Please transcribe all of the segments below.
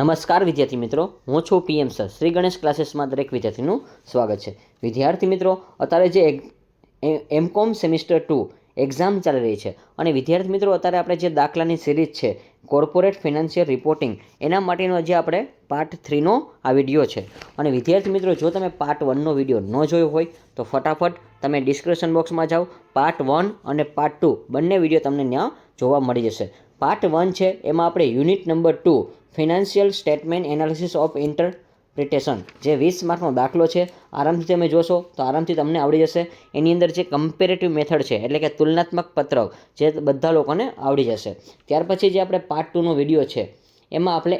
નમસ્કાર વિદ્યાર્થી મિત્રો, હું છું પીએમ સર. શ્રી ગણેશ ક્લાસીસમાં દરેક વિદ્યાર્થીનું સ્વાગત છે. વિદ્યાર્થી મિત્રો, અત્યારે જે એમકોમ સેમિસ્ટર 2 એક્ઝામ ચાલી રહી છે અને વિદ્યાર્થી મિત્રો અત્યારે આપણે જે દાખલાની સિરીઝ છે કોર્પોરેટ ફિનાન્શિયલ રિપોર્ટિંગ, એના માટેનો જે આપણે પાર્ટ 3નો આ વિડીયો છે. અને વિદ્યાર્થી મિત્રો, જો તમે પાર્ટ 1નો વિડીયો ન જોયો હોય તો ફટાફટ તમે ડિસ્ક્રિપ્શન બોક્સમાં જાઓ. પાર્ટ 1 અને પાર્ટ 2 બંને વિડીયો તમને ત્યાં જોવા મળી જશે. પાર્ટ 1 છે એમાં આપણે unit number 2 financial statement analysis of interpretation, જે 20 માર્કનો દાખલો છે. આરામથી તમે જોશો તો આરામથી તમને આવડી જશે. એની અંદર જે કમ્પેરેટિવ મેથડ છે એટલે કે તુલનાત્મક પત્રક, જે બધા લોકોને આવડી જશે. ત્યાર પછી જે આપણે પાર્ટ 2નો વિડીયો છે એમાં આપણે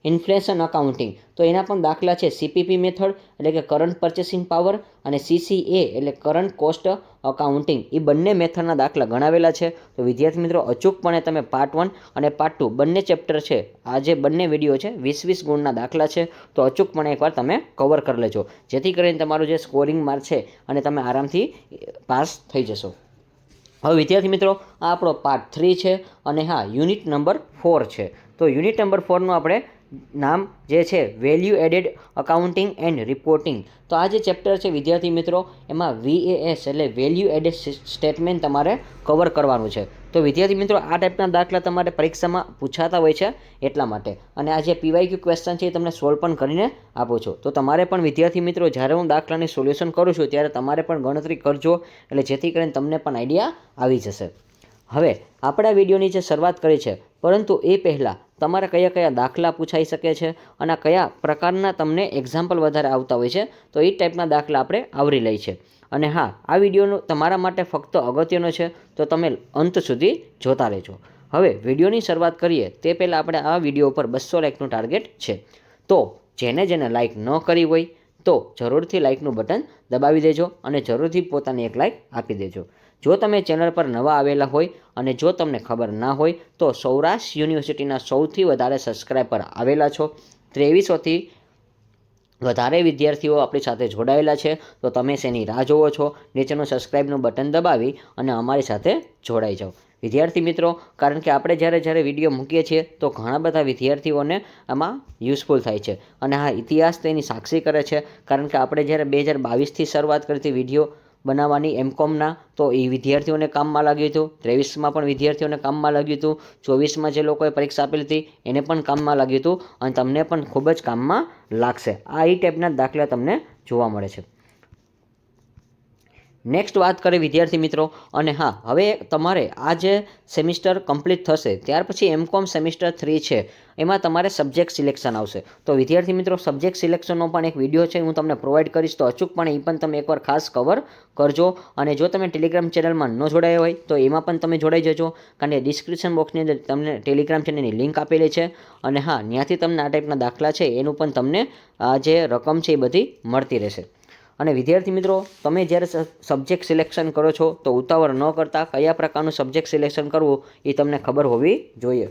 ઇન્ફ્લેશન અકાઉન્ટિંગ, તો એના પણ દાખલા છે. સીપીપી મેથડ એટલે કે કરંટ પરચેસિંગ પાવર અને સીસીએ એટલે કરંટ કોસ્ટ અકાઉન્ટિંગ, એ બંને મેથડના દાખલા ગણાવેલા છે. તો વિદ્યાર્થી મિત્રો, અચૂકપણે તમે પાર્ટ 1 અને પાર્ટ 2 બંને ચેપ્ટર છે, આ જે બંને વિડીયો છે 20-20 ગુણના દાખલા છે, તો અચૂકપણે એકવાર તમે કવર કરી લેજો, જેથી કરીને તમારું જે સ્કોરિંગ માર્ક છે અને તમે આરામથી પાસ થઈ જશો. હવે વિદ્યાર્થી મિત્રો, આ આપણો પાર્ટ 3 છે અને હા, યુનિટ નંબર 4 છે. તો યુનિટ નંબર 4નું આપણે નામ જે છે value added accounting and reporting. તો આ જે ચેપ્ટર છે વિદ્યાર્થી મિત્રો, એમાં VAS એટલે વેલ્યુ એડેડ સ્ટેટમેન્ટ તમારે કવર કરવાનું છે. તો વિદ્યાર્થી મિત્રો, આ ટાઈપના દાખલા તમારે પરીક્ષામાં પૂછાતા હોય છે એટલા માટે. અને આ જે PYQ ક્વેશ્ચન છે એ તમને સોલ્વ પણ કરીને આપું છું. તો તમારે પણ વિદ્યાર્થી મિત્રો, જ્યારે હું દાખલાની સોલ્યુશન કરું છું ત્યારે તમારે પણ ગણતરી કરજો, એટલે જેથી કરીને તમને પણ આઈડિયા આવી જશે. હવે આપણે આ વિડીયોની જે શરૂઆત કરી છે, પરંતુ એ પહેલાં તમારે કયા કયા દાખલા પૂછાઈ શકે છે અને કયા પ્રકારના તમને એક્ઝામ્પલ વધારે આવતા હોય છે, તો એ ટાઈપના દાખલા આપણે આવરી લઈએ છીએ. અને હા, આ વિડીયોનો તમારા માટે ફક્ત અગત્યનો છે, તો તમે અંત સુધી જોતા રહેજો. હવે વિડીયોની શરૂઆત કરીએ તે પહેલાં આપણે આ વિડીયો પર 200 લાઇકનું ટાર્ગેટ છે. તો જેને લાઇક ન કરી હોય તો જરૂરથી લાઇકનું બટન દબાવી દેજો અને જરૂરથી પોતાની એક લાઇક આપી દેજો. જો તમે ચેનલ પર નવા આવેલા હોય અને જો તમને ખબર ના હોય તો સૌરાષ્ટ્ર યુનિવર્સિટીના સૌથી વધારે સબસ્ક્રાઈબર આવેલા છો. 2300થી વધારે વિદ્યાર્થીઓ આપણી સાથે જોડાયેલા છે. તો તમે શેની રાહ જોવો છો? નીચેનું સબસ્ક્રાઈબનું બટન દબાવી અને અમારી સાથે જોડાઈ જાઓ વિદ્યાર્થી મિત્રો. કારણ કે આપણે જ્યારે વિડીયો મૂકીએ છીએ તો ઘણા બધા વિદ્યાર્થીઓને આમાં યુઝફુલ થાય છે. અને હા, ઇતિહાસ તેની સાક્ષી કરે છે. કારણ કે આપણે જ્યારે 2022થી શરૂઆત કરી હતી વિડીયો બનાવવાની એમકોમના, તો એ વિદ્યાર્થીઓને કામમાં લાગ્યું હતું. 23માં પણ વિદ્યાર્થીઓને કામમાં લાગ્યું હતું. 24માં જે લોકોએ પરીક્ષા આપેલી હતી એને પણ કામમાં લાગ્યું હતું અને તમને પણ ખૂબ જ કામમાં લાગશે. આ એ ટાઈપના દાખલા તમને જોવા મળે છે. નેક્સ્ટ વાત કરીએ વિદ્યાર્થી મિત્રો. અને હા, હવે તમારે આ જે સેમિસ્ટર કમ્પ્લીટ થશે ત્યાર પછી એમકોમ સેમિસ્ટર 3 છે, એમાં તમારે સબ્જેક્ટ સિલેક્શન આવશે. તો વિદ્યાર્થી મિત્રો, સબ્જેક્ટ સિલેક્શનનો પણ એક વિડીયો છે, હું તમને પ્રોવાઈડ કરીશ, તો અચૂકપણે એ પણ તમે એકવાર ખાસ કવર કરજો. અને જો તમે ટેલિગ્રામ ચેનલમાં ન જોડાયા હોય તો એમાં પણ તમે જોડાઈ જજો, કારણ કે ડિસ્ક્રિપ્શન બોક્સની અંદર તમને ટેલિગ્રામ ચેનલની લિંક આપેલી છે. અને હા, ત્યાંથી તમને આ ટાઈપના દાખલા છે એનું પણ તમને આ જે રકમ છે એ બધી મળતી રહેશે. અને વિદ્યાર્થી મિત્રો, તમે જ્યારે સબ્જેક્ટ સિલેક્શન કરો છો તો ઉતાવળ ન કરતા કયા પ્રકારનું સબ્જેક્ટ સિલેક્શન કરવું એ તમને ખબર હોવી જોઈએ.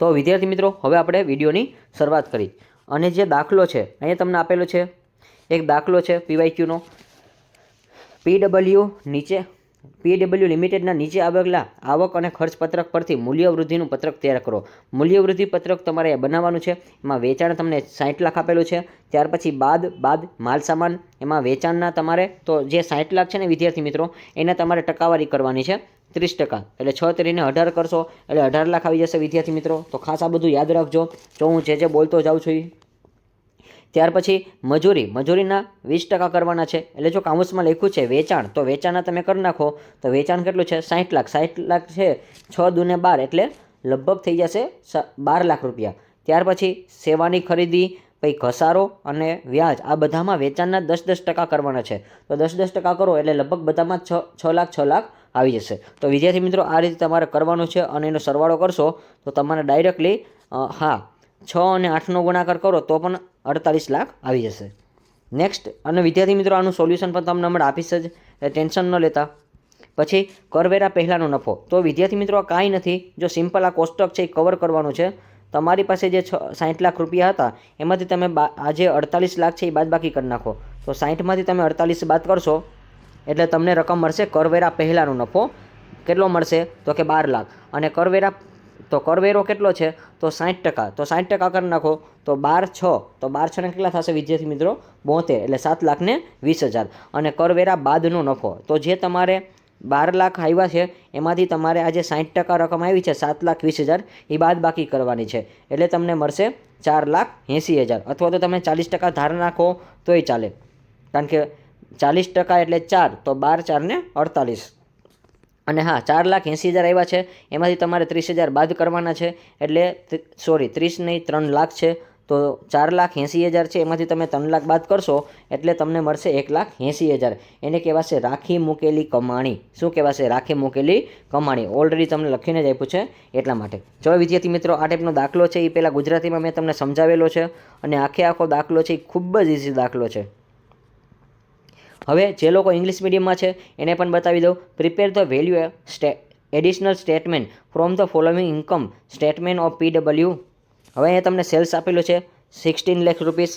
તો વિદ્યાર્થી મિત્રો, હવે આપણે વિડીયોની શરૂઆત કરી. અને જે દાખલો છે અહીંયા તમને આપેલો છે, એક દાખલો છે PYQનો. PW લિમિટેડના નીચે આવેલા આવક અને ખર્ચ પત્રક પરથી મૂલ્યવૃદ્ધિનું પત્રક તૈયાર કરો. મૂલ્યવૃદ્ધિ પત્રક તમારે બનાવવાનું છે. એમાં વેચાણ તમને 60 લાખ આપેલું છે. ત્યાર પછી બાદ માલ સામાન, એમાં વેચાણના તમારે તો જે 60 લાખ છે ને વિદ્યાર્થી મિત્રો, એને તમારે ટકાવારી કરવાની છે 30%. એટલે 6 તરીને 18 કરશો એટલે 18 લાખ આવી જશે વિદ્યાર્થી મિત્રો. તો ખાસ આ બધું યાદ રાખજો, જો હું જે બોલતો જાઉં છું. ત્યાર પછી મજૂરીના 20% કરવાના છે. એટલે જો કાઉન્સમાં લખ્યું છે વેચાણ, તો વેચાણના તમે કરી નાખો. તો વેચાણ કેટલું છે? 60 લાખ. 60 લાખ છે 6 દૂને 12, એટલે લગભગ થઈ જશે 12 લાખ રૂપિયા. ત્યાર પછી સેવાની ખરીદી, પછી ઘસારો અને વ્યાજ, આ બધામાં વેચાણના 10% કરવાના છે. તો 10% કરો એટલે લગભગ બધામાં 6 લાખ આવી જશે. તો વિદ્યાર્થી મિત્રો, આ રીતે તમારે કરવાનું છે અને એનો સરવાળો કરશો તો તમારે ડાયરેક્ટલી 6 અને 8નો ગુણાકાર કરો તો પણ 48 લાખ આવી જશે. નેક્સ્ટ, અને વિદ્યાર્થી મિત્રો, આનું સોલ્યુશન પણ તમને હમણાં આપીશ જ, ટેન્શન ન લેતા. પછી કરવેરા પહેલાંનો નફો. તો વિદ્યાર્થી મિત્રો, કાંઈ નથી, જો સિમ્પલ આ કોષ્ટક છે એ કવર કરવાનું છે. તમારી પાસે જે 60 લાખ રૂપિયા હતા એમાંથી તમે આ જે 48 લાખ છે એ બાદબાકી કરી નાખો. તો 60માંથી તમે 48 બાદ કરશો એટલે તમને રકમ મળશે કરવેરા પહેલાંનો નફો. કેટલો મળશે? તો કે 12 લાખ. અને કરવેરા તો કરવેરો કેટલો છે તો 60%, તો 60% કરી નાખો તો 12/6, તો 12/6 કેટલા થશે વિદ્યાર્થી મિત્રો 72, એટલે 7,20,000. અને કરવેરા બાદનો નફો, તો જે તમારે 12 લાખ આવ્યા છે એમાંથી તમારે આ જે 60% રકમ આવી છે 7,20,000 એ બાદ બાકી કરવાની છે, એટલે તમને મળશે 4,80,000. અથવા તો તમે 40% ધાર નાખો તોય ચાલે, કારણ કે 40% એટલે 4, તો 12 4 ને 48. અને હા 4,80,000 આવ્યા છે એમાંથી તમારે 30,000 બાદ કરવાના છે, એટલે 30 નહીં 3 લાખ છે, તો 4,80,000 છે એમાંથી તમે 3 લાખ બાદ કરશો એટલે તમને મળશે 1,80,000. એને કહેવાશે રાખી મૂકેલી કમાણી. શું કહેવાશે? રાખી મૂકેલી કમાણી. ઓલરેડી તમને લખીને જ આપ્યું છે એટલા માટે. ચલો વિદ્યાર્થી મિત્રો, આ ટાઈપનો દાખલો છે એ પહેલાં ગુજરાતીમાં મેં તમને સમજાવેલો છે, અને આખો દાખલો છે એ ખૂબ જ ઇઝી દાખલો છે. હવે જે લોકો ઇંગ્લિશ મીડિયમમાં છે એને પણ બતાવી દઉં. Prepare the value additional statement from the following income statement of PW. હવે અહીંયા તમને સેલ્સ આપેલું છે 16 લાખ રૂપીસ,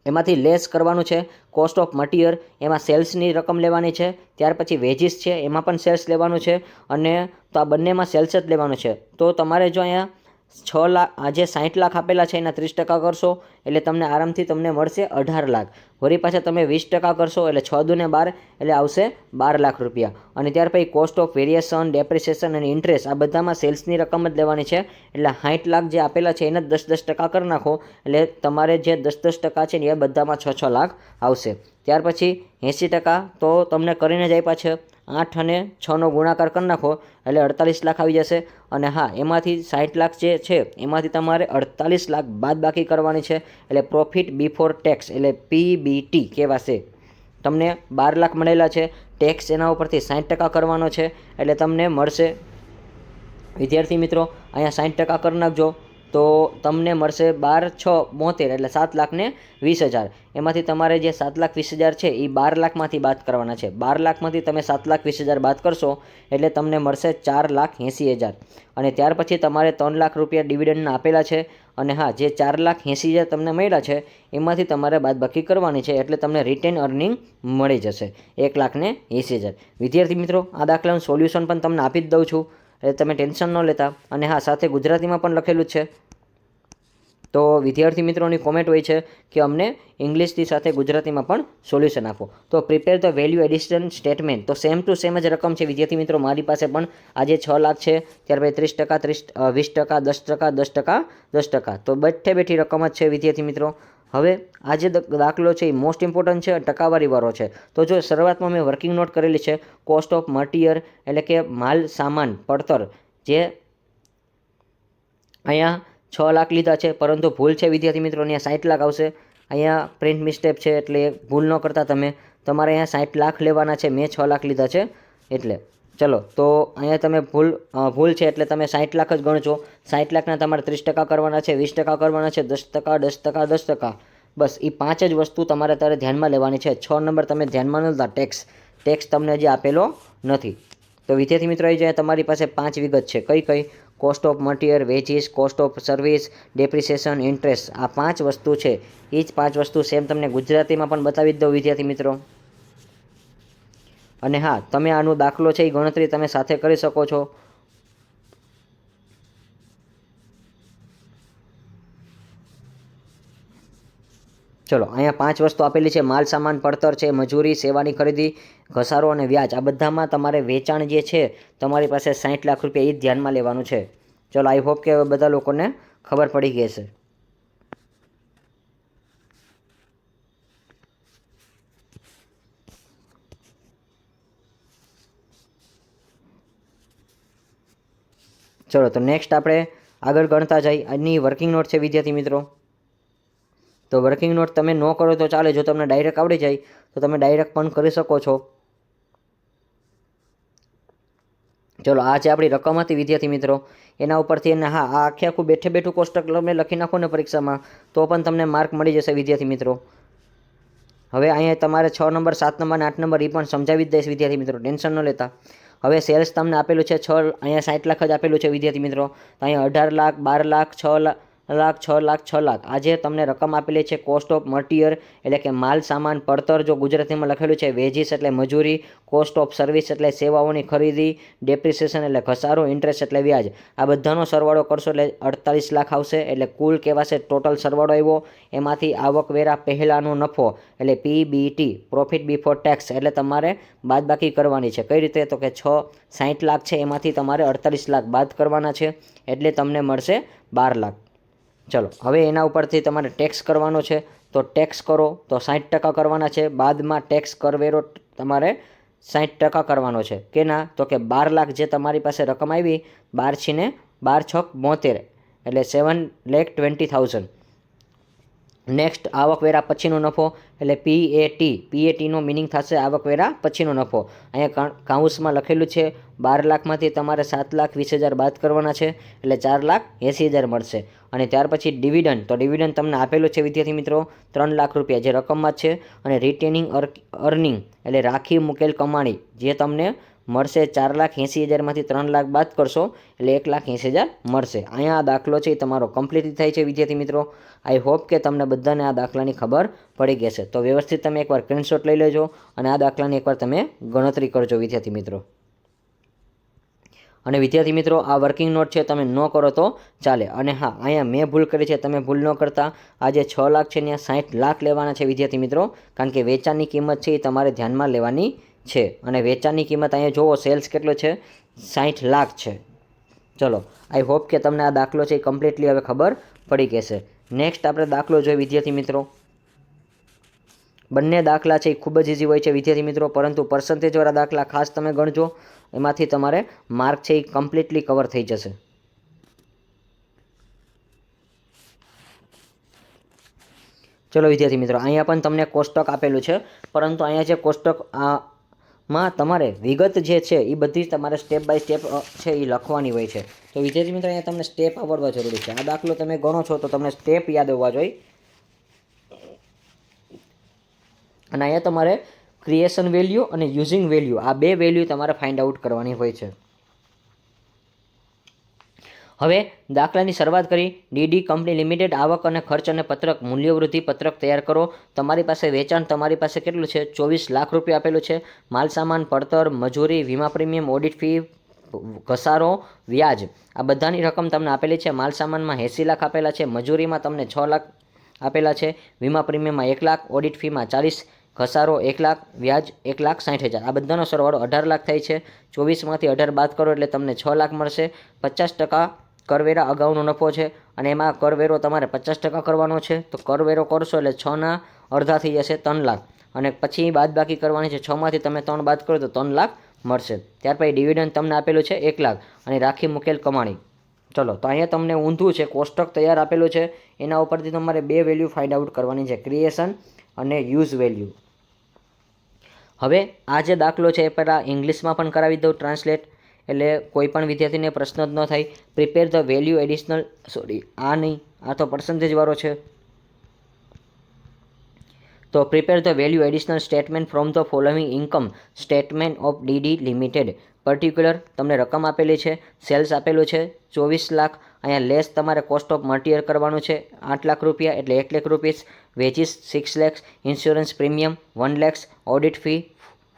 એમાંથી લેસ કરવાનું છે કોસ્ટ ઓફ મટીરિયલ, એમાં સેલ્સની રકમ લેવાની છે. ત્યાર પછી વેજીસ છે એમાં પણ સેલ્સ લેવાનું છે, અને તો આ બંનેમાં સેલ્સ જ લેવાનું છે. તો તમારે જો અહીંયા 6 લાખ, આ જે 60 લાખ આપેલા છે એના 30% કરશો એટલે તમને આરામથી તમને મળશે 18 લાખ. વળી પાછા તમે 20% કરશો એટલે 6 દુ ને 12 એટલે આવશે 12 લાખ રૂપિયા. અને ત્યાર પછી કોસ્ટ ઓફ વેરિએશન, ડેપ્રિસિએશન અને ઇન્ટરેસ્ટ આ બધામાં સેલ્સની રકમ જ લેવાની છે, એટલે 60 લાખ જે આપેલા છે એને 10% કરી નાખો એટલે તમારે જે 10% છે ને એ બધામાં 6 લાખ આવશે. ત્યાર પછી 80% તો તમને કરીને જ આપ્યા છે, 8 અને 6નો ગુણાકાર કરી નાખો એટલે 48 લાખ આવી જશે. અને હા એમાંથી 60 લાખ જે છે એમાંથી તમારે 48 લાખ બાદ બાકી કરવાની છે, એટલે પ્રોફિટ બિફોર ટેક્સ એટલે PBT કહેવાશે. તમને 12 લાખ મળેલા છે, ટેક્સ એના ઉપરથી 60% કરવાનો છે એટલે તમને મળશે વિદ્યાર્થી મિત્રો અહીંયા 60% કરી નાખજો તો તમને મળશે 12,6,72 એટલે 7,20,000. એમાંથી તમારે જે 7,20,000 છે એ 12 લાખમાંથી બાદ કરવાના છે. 12 લાખમાંથી તમે 7,20,000 બાદ કરશો એટલે તમને મળશે 4,80,000. અને ત્યાર પછી તમારે 3 લાખ રૂપિયા ડિવિડન્ડના આપેલા છે, અને હા જે 4,80,000 તમને મળ્યા છે એમાંથી તમારે બાદબાકી કરવાની છે, એટલે તમને રિટેન અર્નિંગ મળી જશે 1,80,000. વિદ્યાર્થી મિત્રો આ દાખલાનું સોલ્યુશન પણ તમને આપી જ દઉં છું, એટલે તમે ટેન્શન ન લેતા. અને હા સાથે ગુજરાતીમાં પણ લખેલું જ છે. તો વિદ્યાર્થી મિત્રોની કોમેન્ટ હોય છે કે અમને ઇંગ્લિશની સાથે ગુજરાતીમાં પણ સોલ્યુશન આપો. તો prepare the value addition statement, તો સેમ ટુ સેમ જ રકમ છે વિદ્યાર્થી મિત્રો મારી પાસે પણ. આજે 6 લાખ છે, ત્યાર પછી 30%, 20%, 10%, 10%, તો બેઠી રકમ જ છે વિદ્યાર્થી મિત્રો. હવે આ જે દાખલો છે એ મોસ્ટ ઇમ્પોર્ટન્ટ છે, ટકાવારીવાળો છે. તો જો શરૂઆતમાં મેં વર્કિંગ નોટ કરેલી છે કોસ્ટ ઓફ મટીરિયલ એટલે કે માલ સામાન પડતર, જે અહીંયા 6 લાખ લીધા છે, પરંતુ ભૂલ છે વિદ્યાર્થી મિત્રો અહીંયા 60 લાખ આવશે. અહીંયા પ્રિન્ટ મિસ્ટેક છે એટલે ભૂલ ન કરતા તમે, તમારે અહીંયા 60 લાખ લેવાના છે, મેં 6 લાખ લીધા છે એટલે. ચલો તો અહીંયા તમે ભૂલ છે એટલે તમે 60 લાખ જ ગણજો. 60 લાખના તમારે 30% કરવાના છે, 20% કરવાના છે, 10%, 10%, 10%. બસ એ 5 જ વસ્તુ તમારે અત્યારે ધ્યાનમાં લેવાની છે. 6 નંબર તમે ધ્યાનમાં ન લેતા, ટેક્સ તમને હજી આપેલો નથી. તો વિદ્યાર્થી મિત્રો આવી જાય તમારી પાસે 5 વિગત છે. કઈ cost of material, veggies, cost of service, depreciation, interest, આ 5 વસ્તુ છે. એ જ 5 વસ્તુ સેમ તમને ગુજરાતીમાં પણ બતાવી જ દઉં વિદ્યાર્થી મિત્રો. અને હા તમે આનો દાખલો છે એ ગણતરી તમે સાથે કરી શકો છો. ચલો અહીંયા 5 વસ્તુ આપેલી છે. માલ સામાન પડતર છે, મજૂરી, સેવાની ખરીદી, ઘસારો અને વ્યાજ. આ બધામાં તમારે વેચાણ જે છે તમારી પાસે 60 લાખ રૂપિયા એ જ ધ્યાનમાં લેવાનું છે. ચલો આઈ હોપ કે બધા લોકોને ખબર પડી ગઈ છે. ચલો તો નેક્સ્ટ આપણે આગળ ગણતા જઈએ. આજની વર્કિંગ નોટ છે વિદ્યાર્થી મિત્રો. તો વર્કિંગ નોટ તમે ન કરો તો ચાલે, જો તમને ડાયરેક્ટ આવડી જાય તો તમે ડાયરેક્ટ પણ કરી શકો છો. ચલો આ જે આપણી રકમ હતી વિદ્યાર્થી મિત્રો એના ઉપરથી એને હા આ આખું બેઠું કોષ્ટક તમે લખી નાખો ને પરીક્ષામાં તો પણ તમને માર્ક મળી જશે વિદ્યાર્થી મિત્રો. હવે અહીંયા તમારે 6 નંબર, 7 નંબર, 8 નંબર એ પણ સમજાવી જ દઈશ વિદ્યાર્થી મિત્રો, ટેન્શન ન લેતા. હવે સેલ્સ તમને આપેલું છે 6, અહીંયા 60 લાખ જ આપેલું છે વિદ્યાર્થી મિત્રો. તો અહીંયા 18 લાખ, 12 લાખ, 6 લાખ, લાખ, 6 લાખ, 6 લાખ આ જે તમને રકમ આપેલી છે કોસ્ટ ઓફ મટીરિયલ એટલે કે માલ સામાન, પડતર જો ગુજરાતીમાં લખેલું છે, વેજીસ એટલે મજૂરી, કોસ્ટ ઓફ સર્વિસ એટલે સેવાઓની ખરીદી, ડેપ્રિસિએશન એટલે ઘસારો, ઇન્ટરેસ્ટ એટલે વ્યાજ, આ બધાનો સરવાળો કરશો એટલે 48 લાખ આવશે. એટલે કુલ કહેવાશે ટોટલ સરવાળો આવ્યો. એમાંથી આવકવેરા પહેલાંનો નફો એટલે PBT, પ્રોફિટ બિફોર ટેક્સ, એટલે તમારે બાદબાકી કરવાની છે. કઈ રીતે? તો કે 60 લાખ છે એમાંથી તમારે 48 લાખ બાદ કરવાના છે એટલે તમને મળશે 12 લાખ. ચલો હવે એના ઉપરથી તમારે ટેક્સ કરવાનો છે, તો ટેક્સ કરો તો 60% કરવાના છે. બાદમાં ટેક્સ કરવેરો તમારે 60% કરવાનો છે. કેના? તો કે 12 લાખ જે તમારી પાસે રકમ આવી, 12 છીને 12 છક 72 એટલે 7,20,000. નેક્સ્ટ આવકવેરા પછીનો નફો એટલે PATનો મિનિંગ થશે આવકવેરા પછીનો નફો. અહીંયા કાઉન્સમાં લખેલું છે 12 લાખમાંથી તમારે 7,20,000 બાદ કરવાના છે એટલે 4,80,000 મળશે. અને ત્યાર પછી ડિવિડન્ડ, તો ડિવિડન્ડ તમને આપેલું છે વિદ્યાર્થી મિત્રો 3 લાખ રૂપિયા જે રકમમાં છે. અને રિટેનિંગ અર્નિંગ એટલે રાખી મૂકેલ કમાણી જે તમને મળશે 4,80,000માંથી 3 લાખ બાદ કરશો એટલે 1,80,000 મળશે. અહીંયા આ દાખલો છે એ તમારો કમ્પ્લીટ થાય છે વિદ્યાર્થી મિત્રો. આઈ હોપ કે તમને બધાને આ દાખલાની ખબર પડી ગઈ છે. તો વ્યવસ્થિત તમે એકવાર સ્ક્રીનશોટ લઈ લેજો અને આ દાખલાની એકવાર તમે ગણતરી કરજો વિદ્યાર્થી મિત્રો. અને વિદ્યાર્થી મિત્રો આ વર્કિંગ નોટ છે તમે ન કરો તો ચાલે. અને હા, અહીંયા મેં ભૂલ કરી છે, તમે ભૂલ ન કરતા. આ જે 6 લાખ છે ત્યાં 60 લાખ લેવાના છે વિદ્યાર્થી મિત્રો, કારણ કે વેચાણની કિંમત છે એ તમારે ધ્યાનમાં લેવાની છે. અને વેચાણની કિંમત અહીંયા જુઓ સેલ્સ કેટલો છે, 60 લાખ છે. ચલો આઈ હોપ કે તમને આ દાખલો છે એ કમ્પ્લીટલી હવે ખબર પડી ગઈ છે. નેક્સ્ટ આપણે દાખલો જોઈએ વિદ્યાર્થી મિત્રો. બંને દાખલા છે એ ખૂબ જ ઇઝી હોય છે વિદ્યાર્થી મિત્રો, પરંતુ પર્સન્ટેજવાળા દાખલા ખાસ તમે ગણજો, એમાંથી તમારે માર્ક છે એ કમ્પ્લીટલી કવર થઈ જશે. ચલો વિદ્યાર્થી મિત્રો, અહીંયા પણ તમને કોષ્ટક આપેલું છે, પરંતુ અહીંયા જે કોષ્ટક માં તમારે વિગત જે છે એ બધી તમારે સ્ટેપ બાય સ્ટેપ છે એ લખવાની હોય છે. તો વિદ્યાર્થી મિત્રો અહીંયા તમને સ્ટેપ આવડવા જરૂરી છે. આ દાખલો તમે ગણો છો તો તમને સ્ટેપ યાદ હોવા જોઈએ. અને અહીંયા તમારે ક્રિએશન વેલ્યુ અને યુઝિંગ વેલ્યુ આ બે વેલ્યુ તમારે ફાઇન્ડ આઉટ કરવાની હોય છે. હવે દાખલાની શરૂઆત કરી. ડીડી કંપની લિમિટેડ આવક અને ખર્ચ અને પત્રક મૂલ્યવૃદ્ધિ પત્રક તૈયાર કરો. તમારી પાસે વેચાણ તમારી પાસે કેટલું છે, 24 લાખ રૂપિયા આપેલું છે. માલ સામાન, પડતર, મજૂરી, વીમા પ્રીમિયમ, ઓડિટ ફી, ઘસારો, વ્યાજ આ બધાની રકમ તમને આપેલી છે. માલ સામાનમાં 80 લાખ આપેલા છે, મજૂરીમાં તમને 6 લાખ આપેલા છે, વીમા પ્રીમિયમમાં 1 લાખ, ઓડિટ ફીમાં 40, ઘસારો 1 લાખ, વ્યાજ 1,60,000. આ બધાનો સરવાળો 18 લાખ થાય છે. 24માંથી 18 બાદ કરો એટલે તમને 6 લાખ મળશે. 50% કરવેરા અગાઉનો નફો છે અને એમાં કરવેરો તમારે 50% કરવાનો છે. તો કરવેરો કરશો એટલે 6ના અડધા થઈ જશે 3 લાખ. અને પછી બાદબાકી કરવાની છે. 6માંથી તમે 3 બાદ કરો તો 3 લાખ મળશે. ત્યાર પછી ડિવિડન્ડ તમને આપેલું છે 1 લાખ અને રાખી મૂકેલ કમાણી. ચલો તો અહીંયા તમને ઊંધું છે, કોષ્ટક તૈયાર આપેલું છે, એના ઉપરથી તમારે બે વેલ્યુ ફાઇન્ડ આઉટ કરવાની છે, ક્રિએશન અને યુઝ વેલ્યુ. હવે આ જે દાખલો છે એ પહેલાં ઇંગ્લિશમાં પણ કરાવી દઉં ટ્રાન્સલેટ, એટલે કોઈ પણ વિદ્યાર્થીને પ્રશ્ન જ ન થાય. પ્રિપેર ધ વેલ્યુ એડિશનલ, આ નહીં, આ તો પર્સન્ટેજવાળો છે. તો prepare the value additional statement from the following income statement of DD limited. Particular તમને રકમ આપેલી છે, સેલ્સ આપેલું છે 24 લાખ. અહીંયા લેસ તમારે કોસ્ટ ઓફ મટીરિયલ કરવાનું છે 8 લાખ રૂપિયા એટલે 1 લાખ રૂપિયા, veggies 6 lakh, insurance premium 1 lakh, audit fee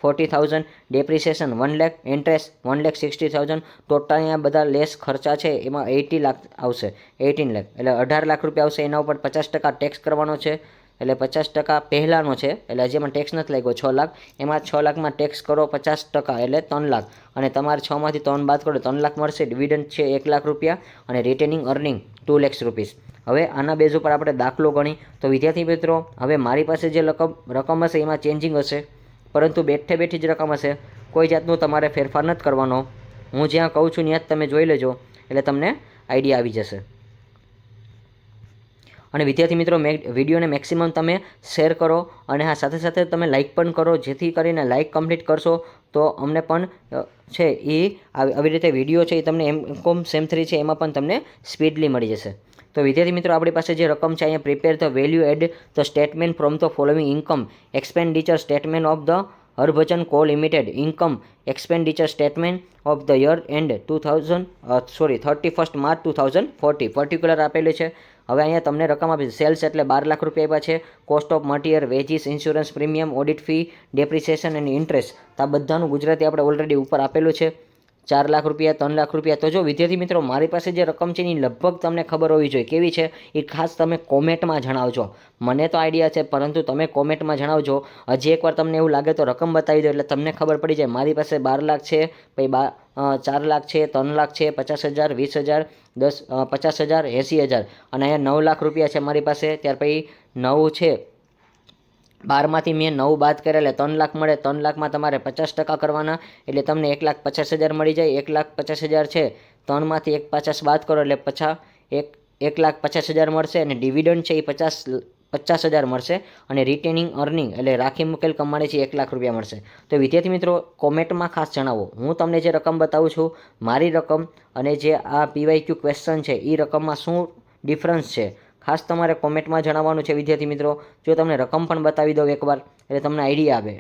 40,000, depreciation 1 lakh, interest 1,60,000. Total અહીંયા બધા લેસ ખર્ચા છે એમાં 80 લાખ આવશે, 18 લાખ એટલે 18 લાખ રૂપિયા આવશે. એના ઉપર 50% ટેક્સ કરવાનો છે એટલે 50% પહેલાંનો છે, એટલે હજી એમાં ટેક્સ નથી લાગ્યો 6 લાખ. એમાં 6 લાખમાં ટેક્સ કરો 50% એટલે 3 લાખ. અને તમારે 6માંથી 3 બાદ કરો 3 લાખ મળશે. ડિવિડન્ડ છે 1 લાખ રૂપિયા અને રિટેનિંગ અર્નિંગ 2 લાખ રૂપીસ. હવે આના બેઝ ઉપર આપણે દાખલો ગણી. તો વિદ્યાર્થી મિત્રો હવે મારી પાસે જે રકમ હશે એમાં ચેન્જિંગ હશે, પરંતુ બેઠી જ રકમ હશે, કોઈ જાતનું તમારે ફેરફાર નથી કરવાનો. હું જ્યાં કહું છું ત્યાં જ તમે જોઈ લેજો એટલે તમને આઈડિયા આવી જશે. અને વિદ્યાર્થી મિત્રો વિડીયોને મેક્સિમમ તમે શેર કરો અને હા સાથે સાથે તમે લાઇક પણ કરો, જેથી કરીને લાઇક કમ્પ્લીટ કરશો તો અમને પણ છે એ આવી રીતે વિડીયો છે એ તમને MCOM SEM 3 છે એમાં પણ તમને સ્પીડલી મળી જશે. તો વિદ્યાર્થી મિત્રો આપણી પાસે જે રકમ છે અહીંયા prepare the value add the statement from the following income expenditure statement of the Harbhajan co limited income expenditure statement of the year end 31st March 2040 particular આપેલું છે. હવે અહીંયા તમને રકમ આપી છે. સેલ્સ એટલે 12 લાખ રૂપિયા આપ્યા છે. Cost of material, veggies, insurance premium, audit fee, depreciation અને ઇન્ટરેસ્ટ, આ બધાનું ગુજરાતી આપણે ઓલરેડી ઉપર આપેલું છે. 4 લાખ રૂપિયા, 3 લાખ રૂપિયા. તો જો વિદ્યાર્થી મિત્રો, મારી પાસે જે રકમ છે એની લગભગ તમને ખબર હોવી જોઈએ. કેવી છે એ ખાસ તમે કોમેન્ટમાં જણાવજો. મને તો આઈડિયા છે, પરંતુ તમે કોમેન્ટમાં જણાવજો. હજી એકવાર તમને એવું લાગે તો રકમ બતાવી દો, એટલે તમને ખબર પડી જાય. મારી પાસે 12 લાખ છે, પછી 4 લાખ છે, 3 લાખ છે, 50,000, 20,000, 50,000, 80,000 અને અહીંયા 9 લાખ રૂપિયા છે મારી પાસે. ત્યાર પછી 9 છે, 12માંથી મેં 9 બાદ કર્યા એટલે 3 લાખ મળે. 3 લાખમાં તમારે 50% કરવાના, એટલે તમને 1,50,000 મળી જાય. 1,50,000 છે, 3માંથી 1,50 બાદ કરો એટલે 1,50,000 મળશે. અને ડિવિડન્ડ છે એ 50,000 મળશે. અને રિટેનિંગ અર્નિંગ એટલે રાખી મૂકેલ કમાણી છે 1 લાખ રૂપિયા મળશે. તો વિદ્યાર્થી મિત્રો, કોમેન્ટમાં ખાસ જણાવો. હું તમને જે રકમ બતાવું છું, મારી રકમ અને જે આ PYQ ક્વેશ્ચન છે એ રકમમાં શું ડિફરન્સ છે, ખાસ તમારે કોમેન્ટમાં જણાવવાનું છે વિદ્યાર્થી મિત્રો. જો તમને રકમ પણ બતાવી દઉં એકવાર, એટલે તમને આઈડિયા આવે.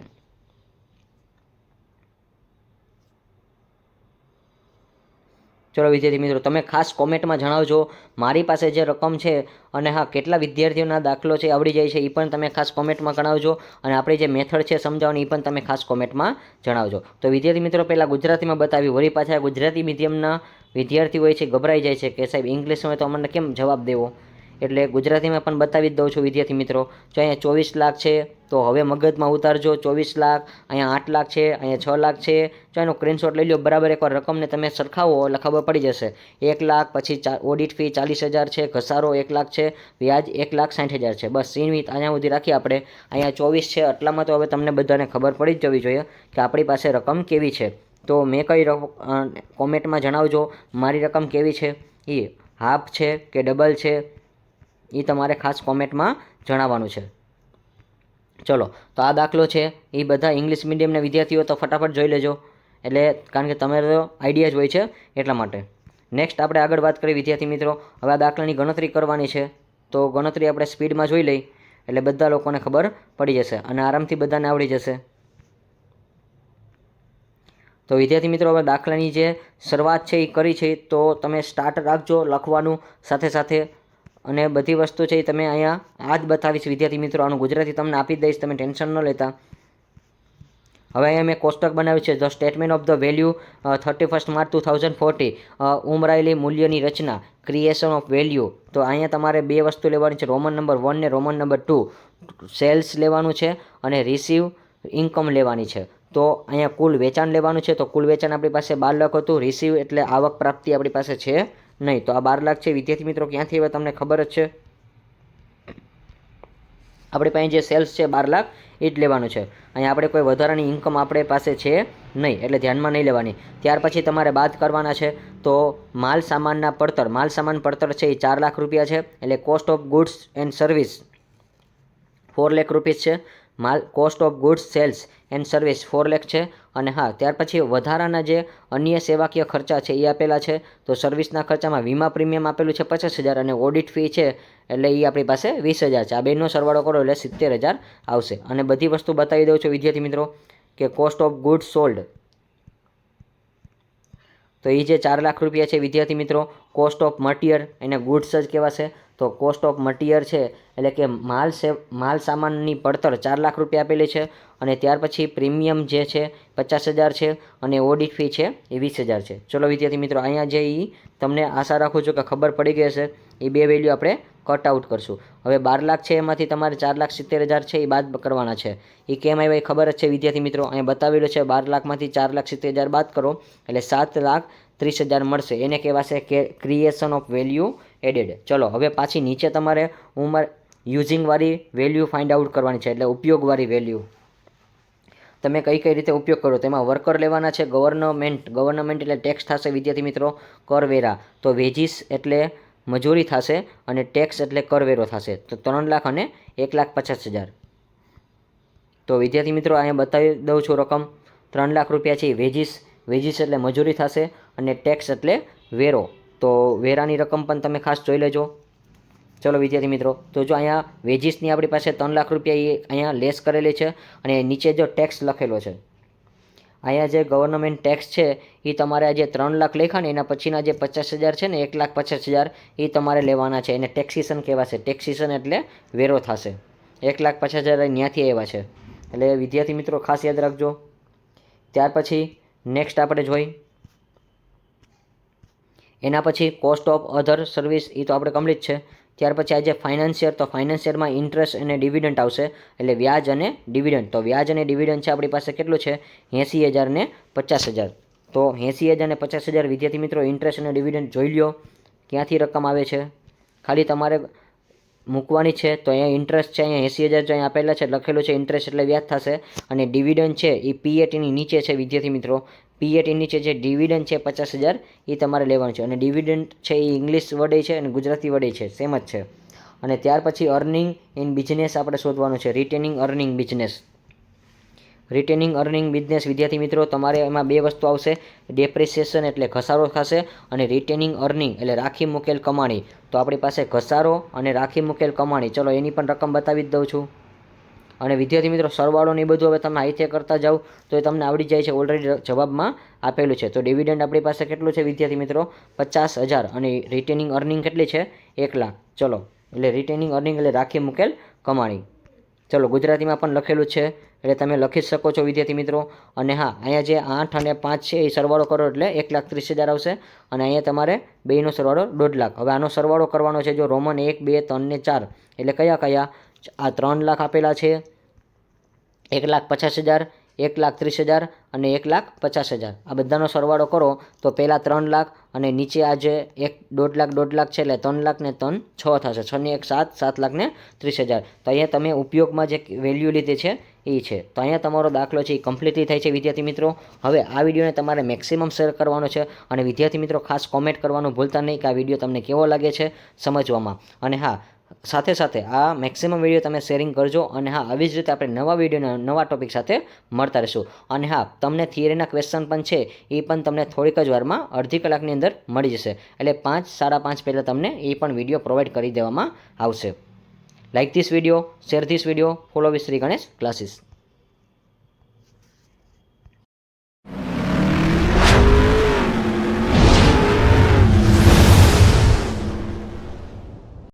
ચલો વિદ્યાર્થી મિત્રો, તમે ખાસ કોમેન્ટમાં જણાવજો મારી પાસે જે રકમ છે અને હા કેટલા વિદ્યાર્થીઓના દાખલો છે આવડી જાય છે એ પણ તમે ખાસ કોમેન્ટમાં જણાવજો. અને આપણી જે મેથડ છે સમજાવવાની એ પણ તમે ખાસ કોમેન્ટમાં જણાવજો. તો વિદ્યાર્થી મિત્રો, પહેલાં ગુજરાતીમાં બતાવ્યું, વળી પાછા ગુજરાતી મીડિયમના વિદ્યાર્થી હોય છે ગભરાઈ જાય છે કે સાહેબ ઇંગ્લિશમાં હોય તો અમને કેમ જવાબ દેવો, એટલે ગુજરાતીમાં પણ બતાવી જ દઉં છું વિદ્યાર્થી મિત્રો. જો અહીંયા 24 લાખ છે, તો હવે મગજમાં ઉતારજો. 24 લાખ, અહીંયા 8 લાખ છે, અહીંયા 6 લાખ છે. જો એનો સ્ક્રીનશોટ લઈ લો, બરાબર એકવાર રકમને તમે સરખાવો એટલે ખબર પડી જશે. 1 લાખ, પછી ઓડિટ ફી 40,000 છે, ઘસારો 1 લાખ છે, વ્યાજ 1,60,000 છે. બસ સીમિત અહીંયા સુધી રાખીએ આપણે. અહીંયા 24 છે, આટલામાં તો હવે તમને બધાને ખબર પડી જ જવી જોઈએ કે આપણી પાસે રકમ કેવી છે. તો મેં કઈ કોમેન્ટમાં જણાવજો મારી રકમ કેવી છે, એ હાફ છે કે ડબલ છે, એ તમારે ખાસ કોમેન્ટમાં જણાવવાનું છે. ચલો, તો આ દાખલો છે એ બધા ઇંગ્લિશ મીડિયમના વિદ્યાર્થીઓ તો ફટાફટ જોઈ લેજો, એટલે કારણ કે તમારો આઈડિયા જ હોય છે એટલા માટે. નેક્સ્ટ આપણે આગળ વાત કરીએ વિદ્યાર્થી મિત્રો. હવે આ દાખલાની ગણતરી કરવાની છે, તો ગણતરી આપણે સ્પીડમાં જોઈ લઈ એટલે બધા લોકોને ખબર પડી જશે અને આરામથી બધાને આવડી જશે. તો વિદ્યાર્થી મિત્રો, હવે દાખલાની જે શરૂઆત છે એ કરી છે, તો તમે સ્ટાર્ટ રાખજો લખવાનું સાથે સાથે. અને બધી વસ્તુ છે એ તમે અહીંયા આ જ બતાવીશ વિદ્યાર્થી મિત્રો. આનું ગુજરાતી તમને આપી દઈશ, તમે ટેન્શન ન લેતા. હવે અહીંયા મેં કોષ્ટક બનાવ્યું છે, the statement of the value 31 March 2040, ઉમરાયેલી મૂલ્યની રચના, ક્રિએશન ઓફ વેલ્યુ. તો અહીંયા તમારે બે વસ્તુ લેવાની છે, રોમન નંબર 1 ને રોમન નંબર 2. સેલ્સ લેવાનું છે અને રિસીવ ઇન્કમ લેવાની છે. તો અહીંયા કુલ વેચાણ લેવાનું છે, તો કુલ વેચાણ આપણી પાસે 12 લાખ હતું. રિસીવ એટલે આવક પ્રાપ્તિ આપણી પાસે છે નહીં, તો આ 12 લાખ છે વિદ્યાર્થી મિત્રો. ક્યાંથી હવે તમને ખબર જ છે, આપણી પાસે જે સેલ્સ છે 12 લાખ એ જ લેવાનું છે. અહીંયા આપણે કોઈ વધારાની ઇન્કમ આપણે પાસે છે નહીં, એટલે ધ્યાનમાં નહીં લેવાની. ત્યાર પછી તમારે બાદ કરવાના છે, તો માલ સામાનના પડતર. માલ સામાન પડતર છે એ 4 લાખ રૂપિયા છે, એટલે cost of goods and service 4 lakh રૂપિયા છે. માલ cost of goods cells and service 4 lakh છે. અને હા, ત્યાર પછી વધારાના જે અન્ય સેવાકીય ખર્ચા છે એ આપેલા છે. તો સર્વિસના ખર્ચામાં વીમા પ્રીમિયમ આપેલું છે 50,000 અને ઓડિટ ફી છે એટલે એ આપણી પાસે 20,000 છે. આ બેનો સરવાળો કરો એટલે 70,000 આવશે. અને બધી વસ્તુ બતાવી દઉં છું વિદ્યાર્થી મિત્રો કે કોસ્ટ ઓફ ગુડ્સ સોલ્ડ, તો એ જે 4 લાખ રૂપિયા છે વિદ્યાર્થી મિત્રો, કોસ્ટ ઓફ મટીરિયલ એને ગુડ્સ જ કહેવાશે. તો કોસ્ટ ઓફ મટીરિયલ છે એટલે કે માલ સામાનની પડતર 4 લાખ રૂપિયા આપેલી છે. અને ત્યાર પછી પ્રીમિયમ જે છે 50,000 છે અને ઓડિટ ફી છે એ 20,000 છે. ચલો વિદ્યાર્થી મિત્રો, અહીંયા જે એ તમને આશા રાખું છું કે ખબર પડી ગઈ હશે. એ બે વેલ્યુ આપણે કટ આઉટ કરશું. હવે 12 લાખ છે એમાંથી તમારે 4,70,000 છે એ બાદ કરવાના છે. એ કેમ આવ્યા એ ખબર જ છે વિદ્યાર્થી મિત્રો. અહીંયા બતાવેલું છે 12 લાખમાંથી 4,70,000 બાદ કરો એટલે 7,30,000 મળશે. એને કહેવાશે કે ક્રિએશન ઓફ વેલ્યુ એડેડ. ચલો, હવે પાછી નીચે તમારે યુઝિંગવાળી વેલ્યુ ફાઇન્ડ આઉટ કરવાની છે, એટલે ઉપયોગવાળી વેલ્યુ. તમે કઈ રીતે ઉપયોગ કરો, તેમાં વર્કર લેવાના છે. ગવર્નમેન્ટ એટલે ટેક્સ થશે વિદ્યાર્થી મિત્રો, કરવેરા. તો વેજીસ એટલે મજૂરી થશે અને ટેક્સ એટલે કરવેરો થશે. તો 3 લાખ અને 1,50,000. તો વિદ્યાર્થી મિત્રો, અહીંયા બતાવી દઉં છું રકમ 3 લાખ રૂપિયા છે. વેજીસ એટલે મજૂરી થશે અને ટેક્સ એટલે વેરો. તો વેરાની રકમ પણ તમે ખાસ જોઈ લેજો. ચલો વિદ્યાર્થી મિત્રો, તો જો અહીંયા વેજીસની આપણી પાસે 3 લાખ રૂપિયા એ અહીંયા લેસ કરેલી છે અને નીચે જો ટેક્સ લખેલો છે. અહીંયા જે ગવર્નમેન્ટ ટેક્સ છે એ તમારે જે 3 લાખ લેખા ને એના પછીના જે 50,000 છે ને 1,50,000 એ તમારે લેવાના છે. એને ટેક્સેશન કહેવાશે. ટેક્સેશન એટલે વેરો થશે. 1,50,000 ત્યાંથી આવ્યા છે. એટલે વિદ્યાર્થી મિત્રો ખાસ યાદ રાખજો. ત્યાર પછી નેક્સ્ટ આપણે જોઈ એના પછી કોસ્ટ ઓફ અધર સર્વિસ એ તો આપણે કમ્પ્લીટ છે. ત્યાર પછી આજે ફાઇનાન્સિયર, તો ફાઇનાન્સિયરમાં ઇન્ટરેસ્ટ અને ડિવિડન્ટ આવશે, એટલે વ્યાજ અને ડિવિડન્ટ. તો વ્યાજ અને ડિવિડન્ટ છે આપણી પાસે કેટલું છે 80,000 ને 50,000. તો 80,000 ને 50,000 વિદ્યાર્થી મિત્રો ઇન્ટરેસ્ટ અને ડિવિડન્ટ જોઈ લ્યો ક્યાંથી રકમ આવે છે. ખાલી તમારે મૂકવાની છે. તો અહીંયા ઇન્ટરેસ્ટ છે, અહીંયા 80,000 જો અહીંયા આપેલા છે લખેલું છે ઇન્ટરેસ્ટ એટલે વ્યાજ થશે. અને ડિવિડન્ટ છે એ PATની નીચે છે વિદ્યાર્થી મિત્રો. PAT નીચે જે ડિવિડન્ટ છે 50,000 એ તમારે લેવાનું છે. અને ડિવિડન્ટ છે એ ઇંગ્લિશ વર્ડ છે અને ગુજરાતી વર્ડ છે, સેમ જ છે. અને ત્યાર પછી અર્નિંગ ઇન બિઝનેસ આપણે શોધવાનું છે. Retaining earning business. Retaining earning business વિદ્યાર્થી મિત્રો તમારે એમાં બે વસ્તુ આવશે. ડેપ્રિસિએશન એટલે ઘસારો થશે, અને રિટેનિંગ અર્નિંગ એટલે રાખી મૂકેલ કમાણી. તો આપણી પાસે ઘસારો અને રાખી મૂકેલ કમાણી. ચલો એની પણ રકમ બતાવી જ દઉં છું. અને વિદ્યાર્થી મિત્રો સરવાળો ને એ બધું હવે તમે આઈથે કરતા જાઓ તો એ તમને આવડી જાય છે. ઓલરેડી જવાબમાં આપેલું છે. તો ડિવિડન્ડ આપણી પાસે કેટલું છે વિદ્યાર્થી મિત્રો 50,000. અને રિટેનિંગ અર્નિંગ કેટલી છે 1 લાખ. ચલો એટલે રિટેનિંગ અર્નિંગ એટલે રાખી મૂકેલ કમાણી. ચલો ગુજરાતીમાં પણ લખેલું છે એટલે તમે લખી જ શકો છો વિદ્યાર્થી મિત્રો. અને હા અહીંયા જે 8 અને 5 છે એ સરવાળો કરો એટલે 1,30,000 આવશે. અને અહીંયા તમારે બેનો સરવાળો 1.5 લાખ. હવે આનો સરવાળો કરવાનો છે જો રોમન 1, 2, 3 ને 4 એટલે કયા આ 3 લાખ આપેલા છે, 1,50,000, 1,30,000 અને 1,50,000. આ બધાનો સરવાળો કરો તો પહેલાં 3 લાખ અને નીચે આ જે 1.5 લાખ છે એટલે 3 લાખ ને 3 6 થશે. 6 ને 1 7, 7 લાખ ને 30,000. તો અહીંયા તમે ઉપયોગમાં જે વેલ્યુ લીધી છે એ છે. તો અહીંયા તમારો દાખલો છે એ કમ્પ્લીટલી થાય છે વિદ્યાર્થી મિત્રો. હવે આ વિડીયોને તમારે મેક્સિમમ શેર કરવાનો છે. અને વિદ્યાર્થી મિત્રો ખાસ કોમેન્ટ કરવાનું ભૂલતા નહીં કે આ વિડીયો તમને કેવો લાગે છે સમજવામાં. અને હા સાથે સાથે આ મેક્સિમમ વિડીયો તમે શેરિંગ કરજો. અને હા આવી જ રીતે આપણે નવા વિડીયોના નવા ટોપિક સાથે મળતા રહીશું. અને હા તમને થિયરીના ક્વેશ્ચન પણ છે એ પણ તમને થોડીક જ વારમાં અડધી કલાકની અંદર મળી જશે. એટલે 5, 5:30 પહેલાં તમને એ પણ વિડીયો પ્રોવાઈડ કરી દેવામાં આવશે. Like this video, share this video, follow with Shri Ganesh classes.